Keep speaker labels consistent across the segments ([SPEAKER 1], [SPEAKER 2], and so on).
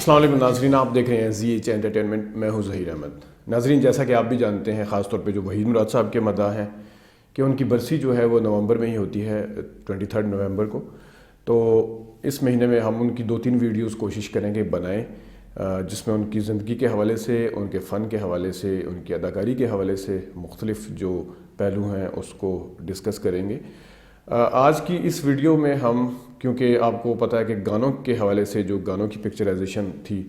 [SPEAKER 1] السلام علیکم ناظرین، آپ دیکھ رہے ہیں زی ایچ انٹرٹینمنٹ، میں ہوں ظہیر احمد۔ ناظرین، جیسا کہ آپ بھی جانتے ہیں، خاص طور پہ جو وحید مراد صاحب کے مداح ہیں کہ ان کی برسی جو ہے وہ نومبر میں ہی ہوتی ہے، 23 نومبر کو۔ تو اس مہینے میں ہم ان کی 2-3 ویڈیوز کوشش کریں گے بنائیں، جس میں ان کی زندگی کے حوالے سے، ان کے فن کے حوالے سے، ان کی اداکاری کے حوالے سے مختلف جو پہلو ہیں اس کو ڈسکس کریں گے۔ آج کی اس ویڈیو میں ہم، کیونکہ آپ کو پتہ ہے کہ گانوں کے حوالے سے جو گانوں کی پکچرائزیشن تھی،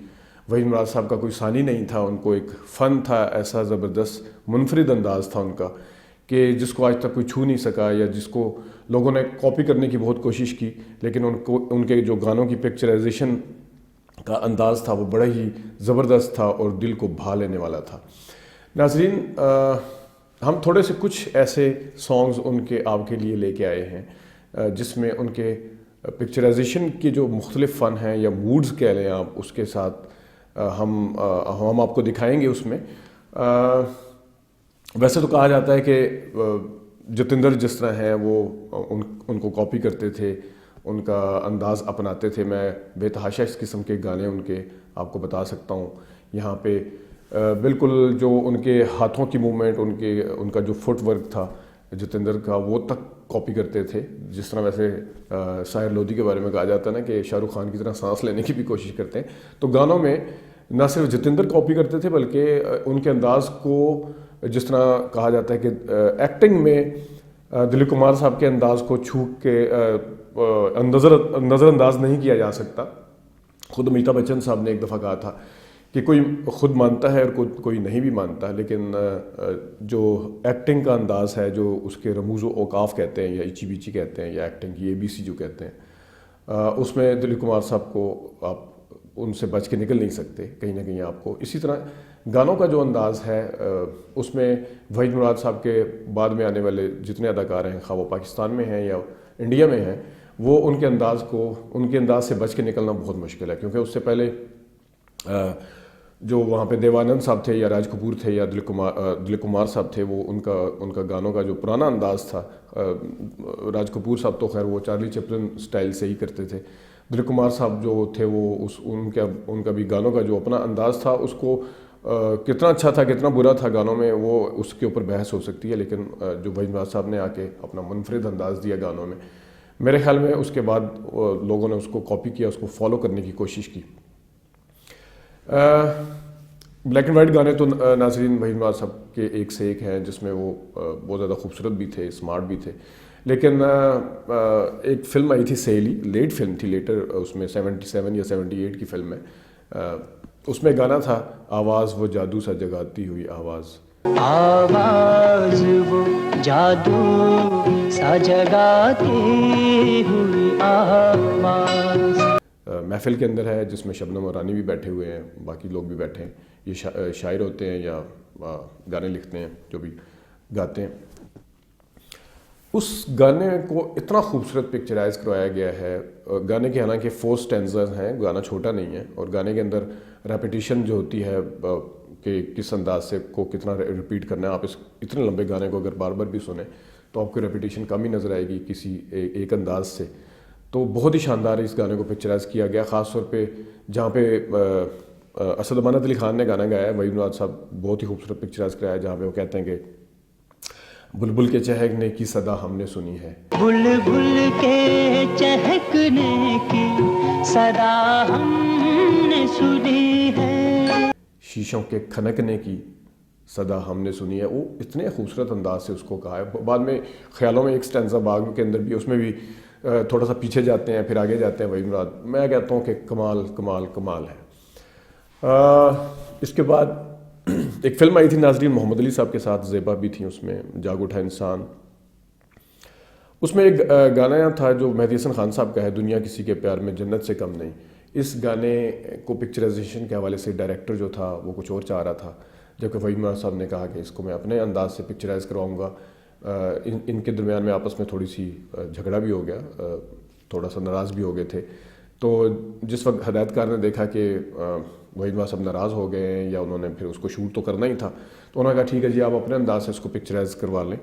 [SPEAKER 1] وحید مراد صاحب کا کوئی ثانی نہیں تھا، ان کو ایک فن تھا، ایسا زبردست منفرد انداز تھا ان کا کہ جس کو آج تک کوئی چھو نہیں سکا، یا جس کو لوگوں نے کاپی کرنے کی بہت کوشش کی، لیکن ان کے جو گانوں کی پکچرائزیشن کا انداز تھا وہ بڑا ہی زبردست تھا اور دل کو بھا لینے والا تھا۔ ناظرین، ہم تھوڑے سے کچھ ایسے سانگز ان کے آپ کے لیے لے کے آئے ہیں جس میں ان کے پکچرائزیشن کے جو مختلف فن ہیں یا موڈز کہہ لیں آپ، اس کے ساتھ ہم آپ کو دکھائیں گے۔ اس میں ویسے تو کہا جاتا ہے کہ جتندر جس طرح ہیں وہ ان کو کاپی کرتے تھے، ان کا انداز اپناتے تھے۔ میں بے تحاشا اس قسم کے گانے ان کے آپ کو بتا سکتا ہوں۔ یہاں پہ بالکل جو ان کے ہاتھوں کی موومنٹ، ان کا جو فٹ ورک تھا جتندر کا، وہ تک کاپی کرتے تھے۔ جس طرح ویسے شاعر لودھی کے بارے میں کہا جاتا ہے نا کہ شاہ رخ خان کی طرح سانس لینے کی بھی کوشش کرتے ہیں، تو گانوں میں نہ صرف جتندر کاپی کرتے تھے بلکہ ان کے انداز کو، جس طرح کہا جاتا ہے کہ ایکٹنگ میں دلیپ کمار صاحب کے انداز کو چھو کے نظر انداز نہیں کیا جا سکتا۔ خود امیتابھ بچن صاحب نے ایک دفعہ کہا تھا کہ کوئی خود مانتا ہے اور کوئی نہیں بھی مانتا، لیکن جو ایکٹنگ کا انداز ہے، جو اس کے رموز و اوقاف کہتے ہیں یا ایچی بیچی کہتے ہیں، یا ایکٹنگ کی ABC جو کہتے ہیں، اس میں دلیپ کمار صاحب کو آپ ان سے بچ کے نکل نہیں سکتے کہیں نہ کہیں آپ کو۔ اسی طرح گانوں کا جو انداز ہے، اس میں وحید مراد صاحب کے بعد میں آنے والے جتنے اداکار ہیں، خواہ وہ پاکستان میں ہیں یا انڈیا میں ہیں، وہ ان کے انداز سے بچ کے نکلنا بہت مشکل ہے، کیونکہ اس سے پہلے جو وہاں پہ دیوانند صاحب تھے یا راج کپور تھے یا دلیپ کمار صاحب تھے، وہ ان کا گانوں کا جو پرانا انداز تھا، راج کپور صاحب تو خیر وہ چارلی چپلن سٹائل سے ہی کرتے تھے، دلیپ کمار صاحب جو تھے وہ ان کا بھی گانوں کا جو اپنا انداز تھا، اس کو کتنا اچھا تھا کتنا برا تھا گانوں میں، وہ اس کے اوپر بحث ہو سکتی ہے، لیکن جو وحید مراد صاحب نے آ کے اپنا منفرد انداز دیا گانوں میں، میرے خیال میں اس کے بعد لوگوں نے اس کو کاپی کیا، اس کو فالو کرنے کی کوشش کی۔ بلیک اینڈ وائٹ گانے تو ناظرین وحید مراد صاحب کے ایک سے ایک ہیں، جس میں وہ بہت زیادہ خوبصورت بھی تھے، اسمارٹ بھی تھے، لیکن ایک فلم آئی تھی سہیلی، لیٹ فلم تھی، لیٹر اس میں 77 یا 78 کی فلم ہے، اس میں گانا تھا آواز وہ جادو سا جگاتی ہوئی آواز،
[SPEAKER 2] آواز وہ جادو سا جگاتی ہوئی آواز،
[SPEAKER 1] محفل کے اندر ہے، جس میں شبنم ارانی بھی بیٹھے ہوئے ہیں، باقی لوگ بھی بیٹھے ہیں، یہ شاعر ہوتے ہیں یا گانے لکھتے ہیں، جو بھی گاتے ہیں۔ اس گانے کو اتنا خوبصورت پکچرائز کروایا گیا ہے، گانے کے حالانکہ 4 سٹینزز ہیں، گانا چھوٹا نہیں ہے، اور گانے کے اندر ریپیٹیشن جو ہوتی ہے کہ کس انداز سے کو کتنا ریپیٹ کرنا ہے، آپ اس اتنے لمبے گانے کو اگر بار بار بھی سنیں تو آپ کو ریپیٹیشن کم ہی نظر آئے گی کسی ایک انداز سے۔ تو بہت ہی شاندار اس گانے کو پکچرائز کیا گیا، خاص طور پہ جہاں پہ اسد امانت علی خان نے گانا گایا ہے، وحید مراد صاحب بہت ہی خوبصورت پکچرائز کرایا ہے، جہاں پہ وہ کہتے ہیں کہ بلبل کے چہکنے کی صدا ہم نے سنی ہے،
[SPEAKER 2] بلبل کے چہکنے کی صدا ہم نے سنی ہے،
[SPEAKER 1] شیشوں کے کھنکنے کی صدا ہم نے سنی ہے۔ وہ اتنے خوبصورت انداز سے اس کو کہا ہے۔ بعد میں خیالوں میں ایک سٹینزا باغ کے اندر بھی، اس میں بھی تھوڑا سا پیچھے جاتے ہیں پھر آگے جاتے ہیں وحید مراد، میں کہتا ہوں کہ کمال کمال کمال ہے۔ اس کے بعد ایک فلم آئی تھی ناظرین محمد علی صاحب کے ساتھ، زیبا بھی تھیں اس میں، جاگ اٹھا انسان، اس میں ایک گانا تھا جو مہدی حسن خان صاحب کا ہے، دنیا کسی کے پیار میں جنت سے کم نہیں۔ اس گانے کو پکچرائزیشن کے حوالے سے ڈائریکٹر جو تھا وہ کچھ اور چاہ رہا تھا، جبکہ وحید مراد صاحب نے کہا کہ اس کو میں اپنے انداز سے پکچرائز کرواؤں گا۔ ان کے درمیان میں آپس میں تھوڑی سی جھگڑا بھی ہو گیا، تھوڑا سا ناراض بھی ہو گئے تھے۔ تو جس وقت ہدایت کار نے دیکھا کہ وحید مراد صاحب ناراض ہو گئے ہیں یا انہوں نے پھر اس کو شوٹ تو کرنا ہی تھا، تو انہوں نے کہا ٹھیک ہے جی، آپ اپنے انداز سے اس کو پکچرائز کروا لیں۔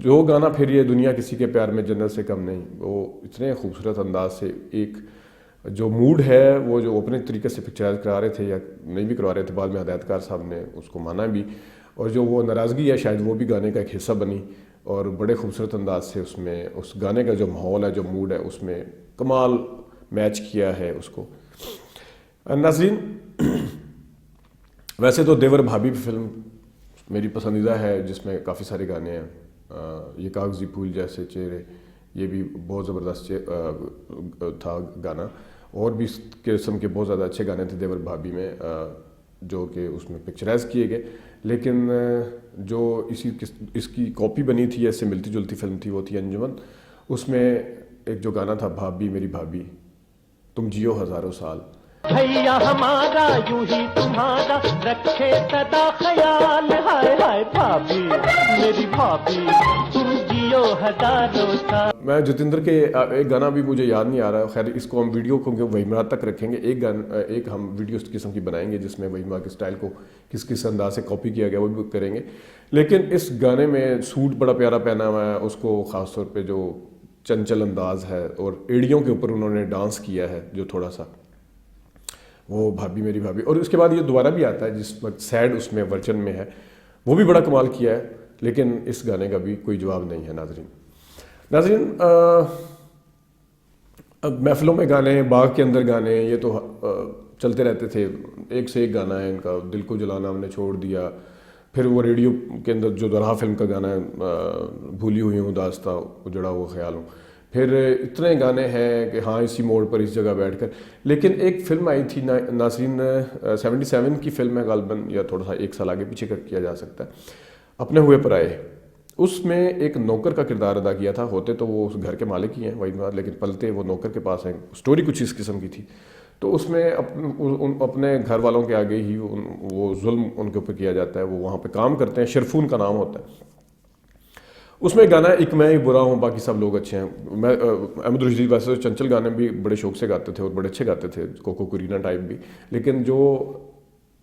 [SPEAKER 1] جو گانا پھر یہ دنیا کسی کے پیار میں جنت سے کم نہیں، وہ اتنے خوبصورت انداز سے ایک جو موڈ ہے وہ جو اپنے طریقے سے پکچرائز کرا رہے تھے یا نہیں بھی کروا رہے تھے، بعد میں ہدایت کار صاحب نے اس کو مانا بھی، اور جو وہ ناراضگی ہے شاید وہ بھی گانے کا ایک حصہ بنی، اور بڑے خوبصورت انداز سے اس میں اس گانے کا جو ماحول ہے، جو موڈ ہے، اس میں کمال میچ کیا ہے اس کو۔ ناظرین، ویسے تو دیور بھابھی فلم میری پسندیدہ ہے، جس میں کافی سارے گانے ہیں، یہ کاغذی پھول جیسے چہرے، یہ بھی بہت زبردست تھا گانا، اور بھی اس قسم کے بہت زیادہ اچھے گانے تھے دیور بھابھی میں جو کہ اس میں پکچرائز کیے گئے، لیکن جو اس کی کاپی بنی تھی، ایسے ملتی جلتی فلم تھی، وہ تھی انجمن۔ اس میں ایک جو گانا تھا، بھابھی میری بھابھی تم جیو ہزاروں سال،
[SPEAKER 2] بھیا ہمارا یوں ہی تمہارا رکھے سدا خیال، ہائے ہائے بھابھی میری بھابھی تم جیو ہزاروں سال۔
[SPEAKER 1] میں جتندر کے ایک گانا بھی مجھے یاد نہیں آ رہا، خیر اس کو ہم ویڈیو کو وہی مراد تک رکھیں گے، ایک ہم ویڈیو اس قسم کی بنائیں گے جس میں وہی کے اسٹائل کو کس انداز سے کاپی کیا گیا وہ بھی کریں گے، لیکن اس گانے میں سوٹ بڑا پیارا پہنا ہوا ہے، اس کو خاص طور پہ جو چنچل انداز ہے اور ایڑیوں کے اوپر انہوں نے ڈانس کیا ہے جو تھوڑا سا، وہ بھابھی میری بھابھی، اور اس کے بعد یہ دوبارہ بھی آتا ہے جس وقت سیڈ اس میں ورژن میں ہے، وہ بھی بڑا کمال کیا ہے، لیکن اس گانے کا بھی کوئی جواب نہیں ہے۔ ناظرین، محفلوں میں گانے، باغ کے اندر گانے، یہ تو چلتے رہتے تھے، ایک سے ایک گانا ہے ان کا، دل کو جلانا ہم نے چھوڑ دیا، پھر وہ ریڈیو کے اندر جو درہا فلم کا گانا ہے، بھولی ہوئی ہوں داستاں اجڑا ہوا خیالوں، پھر اتنے گانے ہیں کہ ہاں اسی موڑ پر اس جگہ بیٹھ کر، لیکن ایک فلم آئی تھی ناظرین، 77 کی فلم ہے غالباً، یا تھوڑا سا ایک سال آگے پیچھے کیا جا سکتا ہے، اپنے ہوئے پر آئے، اس میں ایک نوکر کا کردار ادا کیا تھا، ہوتے تو وہ اس گھر کے مالک ہی ہیں وہی بات، لیکن پلتے وہ نوکر کے پاس ہیں، سٹوری کچھ اس قسم کی تھی، تو اس میں اپنے گھر والوں کے آگے ہی وہ ظلم ان کے اوپر کیا جاتا ہے، وہ وہاں پہ کام کرتے ہیں، شرفون کا نام ہوتا ہے، اس میں گانا ایک میں ہی برا ہوں باقی سب لوگ اچھے ہیں، میں احمد رشید ویسے چنچل گانے بھی بڑے شوق سے گاتے تھے اور بڑے اچھے گاتے تھے، کوکو کورینا ٹائپ بھی، لیکن جو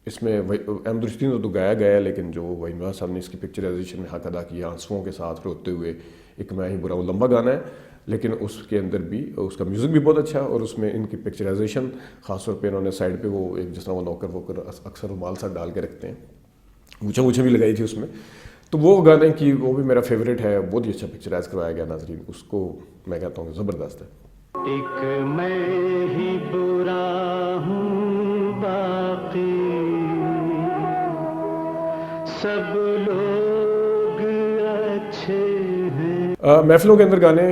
[SPEAKER 1] اس میں احمد رشید نے تو گایا گیا، لیکن جو وحید مراد صاحب نے اس کی پکچرائزیشن میں حق ادا کیا، آنسوؤں کے ساتھ روتے ہوئے، ایک میں ہی برا ہوں لمبا گانا ہے، لیکن اس کے اندر بھی اس کا میوزک بھی بہت اچھا ہے، اور اس میں ان کی پکچرائزیشن خاص طور پہ انہوں نے سائڈ پہ وہ ایک جس طرح وہ نوکر اکثر رومال سا ڈال کے رکھتے ہیں، مونچھیں بھی لگائی تھی اس میں، تو وہ گانے کی وہ بھی میرا فیوریٹ ہے، بہت ہی اچھا پکچرائز کروایا گیا ناظرین، اس کو میں کہتا ہوں زبردست ہے۔
[SPEAKER 2] ایک میں ہی برا ہوں باقی سب لوگ اچھے ہیں۔
[SPEAKER 1] محفلوں کے اندر گانے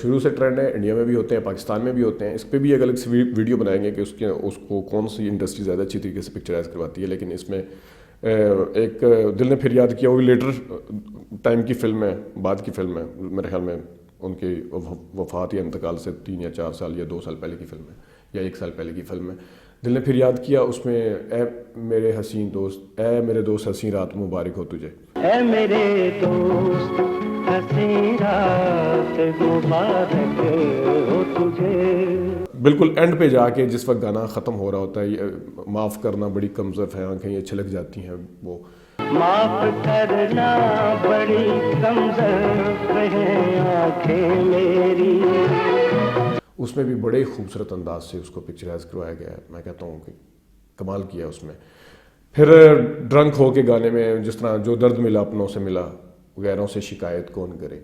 [SPEAKER 1] شروع سے ٹرینڈ ہے، انڈیا میں بھی ہوتے ہیں، پاکستان میں بھی ہوتے ہیں، اس پہ بھی ایک الگ سی ویڈیو بنائیں گے کہ اس کو کون سی انڈسٹری زیادہ اچھی طریقے سے پکچرائز کرواتی ہے، لیکن اس میں ایک دل نے پھر یاد کیا، وہ لیٹر ٹائم کی فلم ہے، بعد کی فلم ہے، میرے خیال میں ان کے وفات یا انتقال سے 3 یا 4 سال یا 2 سال پہلے کی فلم ہے، یا 1 سال پہلے کی فلم ہے، دل نے پھر یاد کیا، اس میں اے میرے حسین دوست، اے میرے دوست حسین رات مبارک ہو تجھے،
[SPEAKER 2] اے میرے دوست حسین رات مبارک ہو تجھے،
[SPEAKER 1] بالکل اینڈ پہ جا کے جس وقت گانا ختم ہو رہا ہوتا ہے، معاف کرنا بڑی کمزور ہے آنکھیں یہ چھلک جاتی ہیں، وہ
[SPEAKER 2] معاف کرنا بڑی کمزور ہیں آنکھیں میری،
[SPEAKER 1] اس میں بھی بڑے خوبصورت انداز سے اس کو پکچرائز کروایا گیا ہے، میں کہتا ہوں کہ کمال کیا اس میں۔ پھر ڈرنک ہو کے گانے میں جس طرح جو درد ملا اپنوں سے ملا غیروں سے شکایت کون کرے،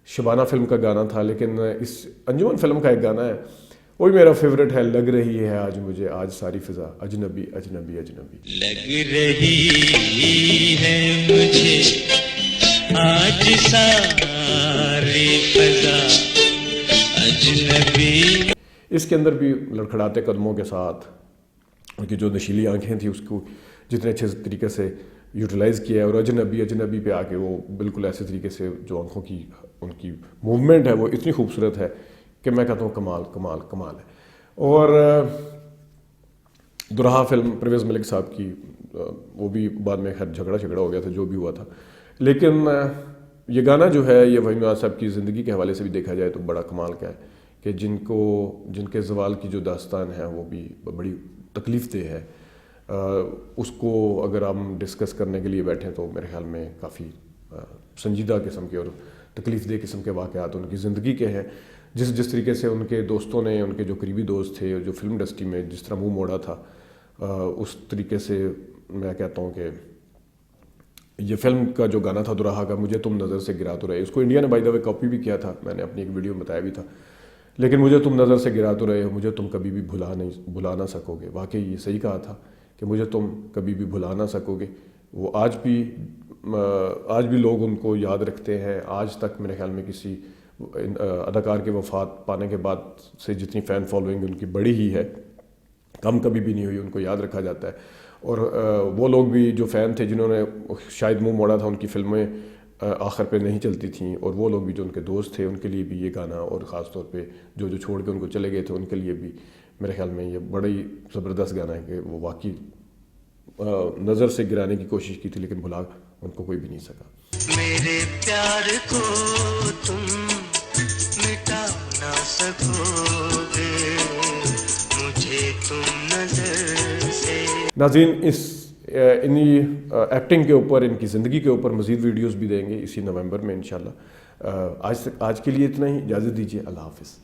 [SPEAKER 1] شبانہ فلم کا گانا تھا، لیکن اس انجمن فلم کا ایک گانا ہے وہ بھی میرا فیوریٹ ہے، لگ رہی ہے آج مجھے آج ساری فضا اجنبی اجنبی اجنبی،
[SPEAKER 2] لگ رہی ہے مجھے آج ساری فضا اجنبی۔ اس
[SPEAKER 1] کے اندر بھی لڑکھڑاتے قدموں کے ساتھ ان کی جو نشیلی آنکھیں تھیں اس کو جتنے اچھے طریقے سے یوٹیلائز کیا ہے، اور اجنبی اجنبی پہ آ کے وہ بالکل ایسے طریقے سے جو آنکھوں کی ان کی موومنٹ ہے وہ اتنی خوبصورت ہے کہ میں کہتا ہوں کمال کمال کمال ہے۔ اور درہا فلم پرویز ملک صاحب کی، وہ بھی بعد میں خیر جھگڑا ہو گیا تھا جو بھی ہوا تھا، لیکن یہ گانا جو ہے یہ وحید مراد صاحب کی زندگی کے حوالے سے بھی دیکھا جائے تو بڑا کمال کا ہے کہ جن کے زوال کی جو داستان ہے وہ بھی بڑی تکلیف دہ ہے، اس کو اگر ہم ڈسکس کرنے کے لیے بیٹھیں تو میرے خیال میں کافی سنجیدہ قسم کی اور تکلیف دہ قسم کے واقعات ان کی زندگی کے ہیں. جس طریقے سے ان کے دوستوں نے، ان کے جو قریبی دوست تھے، جو فلم انڈسٹری میں جس طرح منہ موڑا تھا، اس طریقے سے میں کہتا ہوں کہ یہ فلم کا جو گانا تھا دوراہا کا، مجھے تم نظر سے گرا تو رہے، اس کو انڈیا نے بائی دا وے کاپی بھی کیا تھا، میں نے اپنی ایک ویڈیو میں بتایا بھی تھا. لیکن مجھے تم نظر سے گرا تو رہے ہو، مجھے تم کبھی بھی بھلا نہ سکو گے. واقعی یہ صحیح کہا تھا کہ مجھے تم کبھی بھی بھلا نہ سکو گے. وہ آج بھی لوگ ان کو یاد رکھتے ہیں. آج تک میرے خیال میں کسی اداکار کے وفات پانے کے بعد سے جتنی فین فالوئنگ ان کی بڑی ہی ہے، کم کبھی بھی نہیں ہوئی. ان کو یاد رکھا جاتا ہے. اور وہ لوگ بھی جو فین تھے جنہوں نے شاید منہ موڑا تھا، ان کی فلمیں آخر پہ نہیں چلتی تھیں، اور وہ لوگ بھی جو ان کے دوست تھے، ان کے لیے بھی یہ گانا، اور خاص طور پہ جو چھوڑ کے ان کو چلے گئے تھے ان کے لیے بھی میرے خیال میں یہ بڑا ہی زبردست گانا ہے کہ وہ واقعی نظر سے گرانے کی کوشش کی تھی، لیکن بھلا ان کو کوئی بھی نہیں سکا.
[SPEAKER 3] میرے پیار کو تم مٹا نہ سکو گے، مجھے تم نظر سے.
[SPEAKER 1] ناظرین، انہی ایکٹنگ کے اوپر، ان کی زندگی کے اوپر مزید ویڈیوز بھی دیں گے اسی نومبر میں انشاءاللہ. آج کے لیے اتنا ہی، اجازت دیجیے. اللہ حافظ.